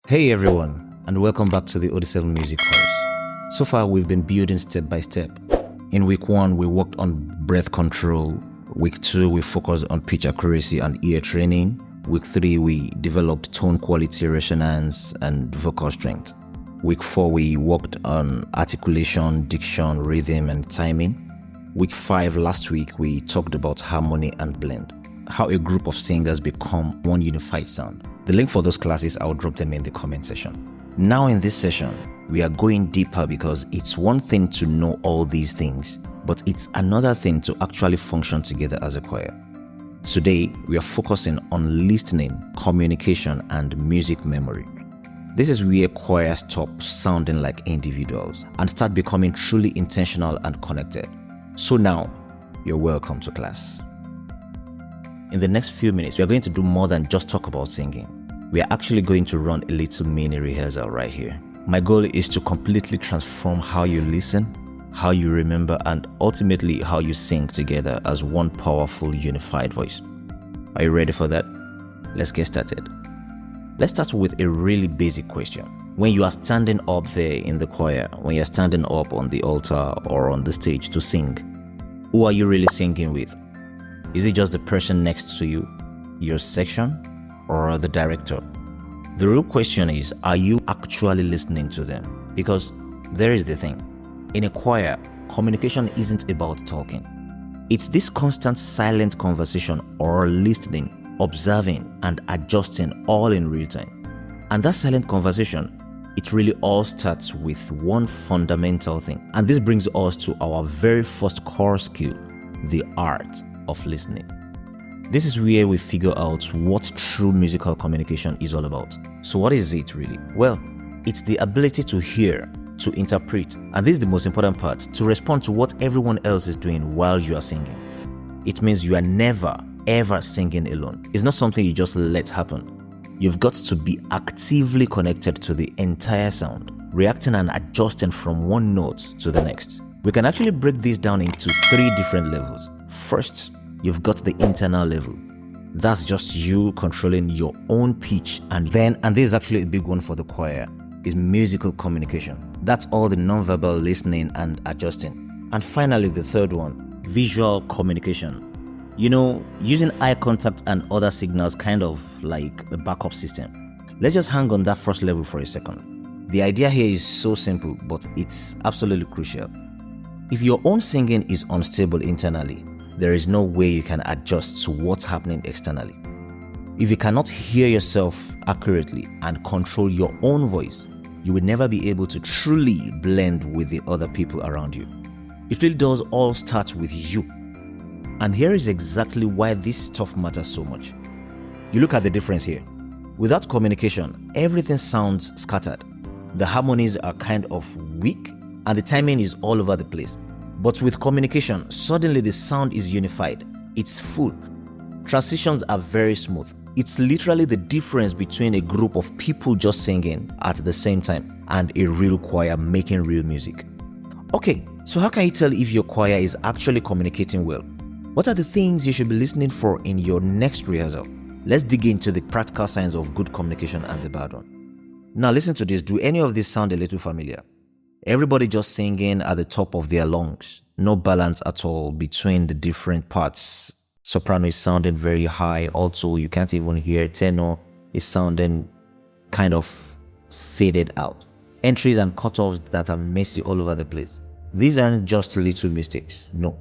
Hey everyone, and welcome back to the OD7 Music course. So far, we've been building step by step. In week 1, we worked on breath control. Week 2, we focused on pitch accuracy and ear training. Week 3, we developed tone quality, resonance, and vocal strength. Week 4, we worked on articulation, diction, rhythm, and timing. Week 5, last week, we talked about harmony and blend, how a group of singers become one unified sound. The link for those classes, I'll drop them in the comment section. Now in this session, we are going deeper because it's one thing to know all these things, but it's another thing to actually function together as a choir. Today, we are focusing on listening, communication, and music memory. This is where choirs stop sounding like individuals and start becoming truly intentional and connected. So now, you're welcome to class. In the next few minutes, we are going to do more than just talk about singing. We are actually going to run a little mini rehearsal right here. My goal is to completely transform how you listen, how you remember, and ultimately how you sing together as one powerful, unified voice. Are you ready for that? Let's get started. Let's start with a really basic question. When you are standing up there in the choir, when you're standing up on the altar or on the stage to sing, who are you really singing with? Is it just the person next to you, your section, or the director? The real question is, are you actually listening to them? Because there is the thing. In a choir, communication isn't about talking. It's this constant silent conversation or listening, observing, and adjusting all in real time. And that silent conversation, it really all starts with one fundamental thing. And this brings us to our very first core skill, the art of listening. This is where we figure out what true musical communication is all about. So what is it really? Well, it's the ability to hear, to interpret, and this is the most important part, to respond to what everyone else is doing while you are singing. It means you are never, ever singing alone. It's not something you just let happen. You've got to be actively connected to the entire sound, reacting and adjusting from one note to the next. We can actually break this down into 3 different levels. First, you've got the internal level. That's just you controlling your own pitch, and this is actually a big one for the choir, is musical communication. That's all the non-verbal listening and adjusting. And finally, the third one, visual communication. You know, using eye contact and other signals kind of like a backup system. Let's just hang on that first level for a second. The idea here is so simple, but it's absolutely crucial. If your own singing is unstable internally, there is no way you can adjust to what's happening externally. If you cannot hear yourself accurately and control your own voice, you will never be able to truly blend with the other people around you. It really does all start with you. And here is exactly why this stuff matters so much. You look at the difference here. Without communication, everything sounds scattered. The harmonies are kind of weak and the timing is all over the place. But with communication, suddenly the sound is unified. It's full. Transitions are very smooth. It's literally the difference between a group of people just singing at the same time and a real choir making real music. Okay, so how can you tell if your choir is actually communicating well? What are the things you should be listening for in your next rehearsal? Let's dig into the practical signs of good communication and the bad one. Now listen to this. Do any of this sound a little familiar? Everybody just singing at the top of their lungs. No balance at all between the different parts. Soprano is sounding very high. Also, you can't even hear. Tenor is sounding kind of faded out. Entries and cutoffs that are messy all over the place. These aren't just little mistakes. No.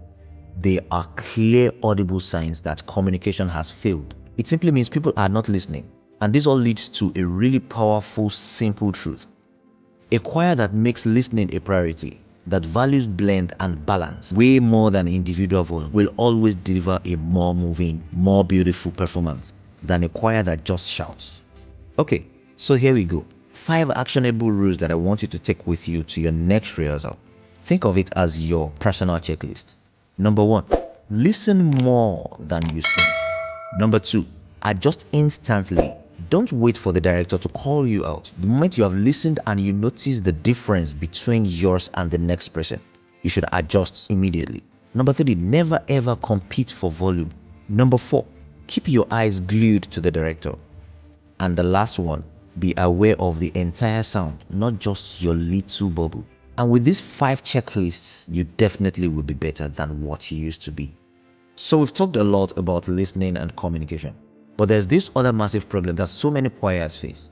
They are clear, audible signs that communication has failed. It simply means people are not listening. And this all leads to a really powerful, simple truth. A choir that makes listening a priority, that values blend and balance way more than individual voice, will always deliver a more moving, more beautiful performance than a choir that just shouts. Okay, so here we go. 5 actionable rules that I want you to take with you to your next rehearsal. Think of it as your personal checklist. Number 1, listen more than you sing. Number 2, adjust instantly. Don't wait for the director to call you out. The moment you have listened and you notice the difference between yours and the next person, you should adjust immediately. Number 3, never ever compete for volume. Number 4, keep your eyes glued to the director. And the last one, Be aware of the entire sound, not just your little bubble. And with these 5 checklists, you definitely will be better than what you used to be. So we've talked a lot about listening and communication. But there's this other massive problem that so many choirs face.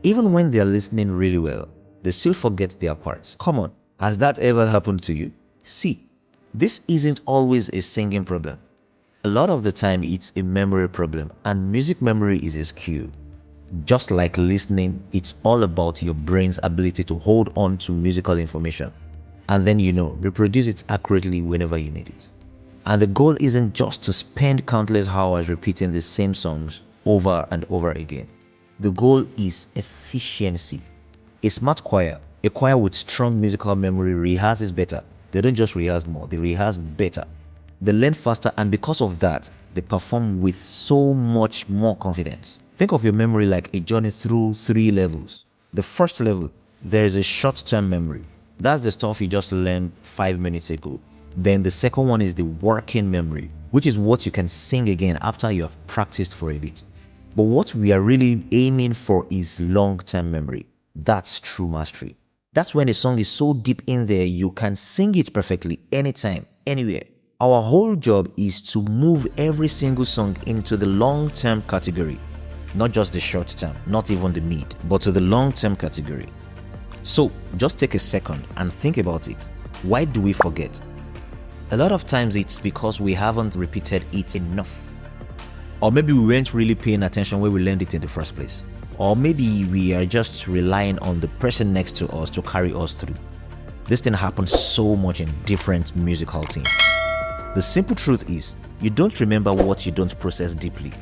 Even when they're listening really well, they still forget their parts. Come on, has that ever happened to you? See, this isn't always a singing problem. A lot of the time it's a memory problem, and music memory is a skill. Just like listening, it's all about your brain's ability to hold on to musical information and then, reproduce it accurately whenever you need it. And the goal isn't just to spend countless hours repeating the same songs over and over again. The goal is efficiency. A smart choir, a choir with strong musical memory, rehearses better. They don't just rehearse more, they rehearse better. They learn faster, and because of that, they perform with so much more confidence. Think of your memory like a journey through 3 levels. The first level, there is a short-term memory. That's the stuff you just learned 5 minutes ago. Then the second one is the working memory, which is what you can sing again after you have practiced for a bit. But what we are really aiming for is long-term memory. That's true mastery. That's when a song is so deep in there you can sing it perfectly anytime, anywhere. Our whole job is to move every single song into the long-term category. Not just the short term, not even the mid, but to the long-term category. So just take a second and think about it. Why do we forget? A lot of times it's because we haven't repeated it enough. Or maybe we weren't really paying attention when we learned it in the first place. Or maybe we are just relying on the person next to us to carry us through. This thing happens so much in different musical teams. The simple truth is, you don't remember what you don't process deeply.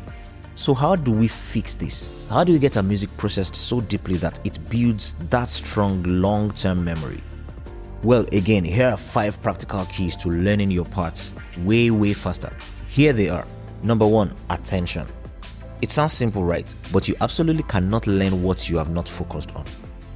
So how do we fix this? How do we get our music processed so deeply that it builds that strong long-term memory? Well, again, here are 5 practical keys to learning your parts way faster. Here they are. Number 1, attention. It sounds simple, right? But you absolutely cannot learn what you have not focused on.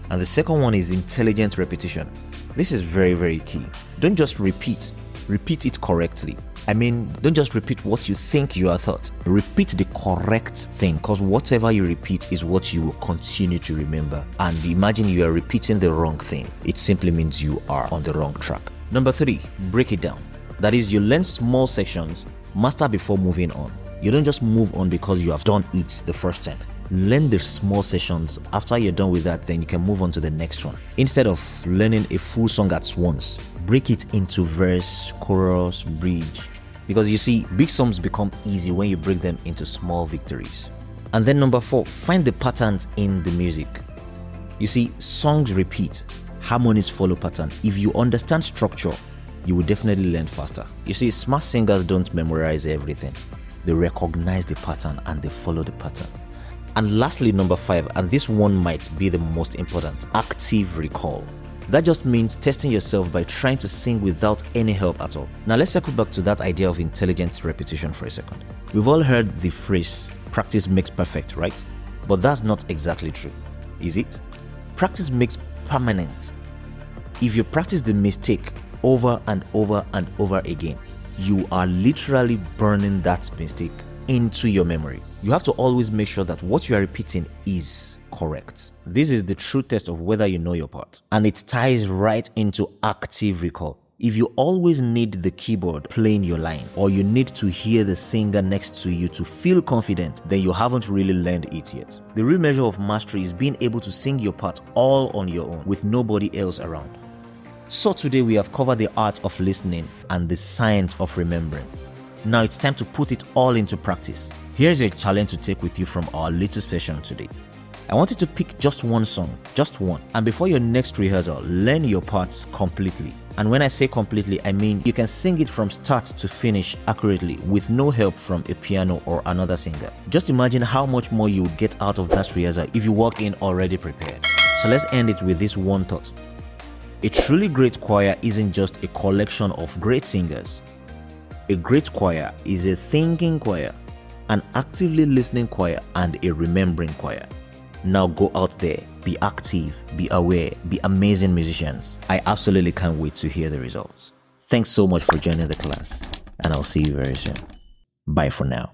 And the second one is intelligent repetition. This is very key. Don't just repeat it correctly. Don't just repeat what you think you are taught. Repeat the correct thing, because whatever you repeat is what you will continue to remember. And imagine you are repeating the wrong thing. It simply means you are on the wrong track. Number 3, break it down. That is, you learn small sections, master before moving on. You don't just move on because you have done it the first time. Learn the small sections. After you're done with that, then you can move on to the next one. Instead of learning a full song at once, break it into verse, chorus, bridge. Because you see, big songs become easy when you break them into small victories. And then number 4, find the patterns in the music. You see, songs repeat, harmonies follow pattern. If you understand structure, you will definitely learn faster. You see, smart singers don't memorize everything. They recognize the pattern and they follow the pattern. And lastly, number 5, and this one might be the most important, active recall. That just means testing yourself by trying to sing without any help at all. Now let's circle back to that idea of intelligent repetition for a second. We've all heard the phrase, practice makes perfect, right? But that's not exactly true, is it? Practice makes permanent. If you practice the mistake over and over and over again, you are literally burning that mistake into your memory. You have to always make sure that what you are repeating is correct. This is the true test of whether you know your part. And it ties right into active recall. If you always need the keyboard playing your line, or you need to hear the singer next to you to feel confident, then you haven't really learned it yet. The real measure of mastery is being able to sing your part all on your own with nobody else around. So today we have covered the art of listening and the science of remembering. Now it's time to put it all into practice. Here's a challenge to take with you from our little session today. I want you to pick just one song, just one, and before your next rehearsal, learn your parts completely. And when I say completely, I mean you can sing it from start to finish accurately with no help from a piano or another singer. Just imagine how much more you would get out of that rehearsal if you walk in already prepared. So let's end it with this one thought. A truly great choir isn't just a collection of great singers. A great choir is a thinking choir, an actively listening choir, and a remembering choir. Now go out there, be active, be aware, be amazing musicians. I absolutely can't wait to hear the results. Thanks so much for joining the class, and I'll see you very soon. Bye for now.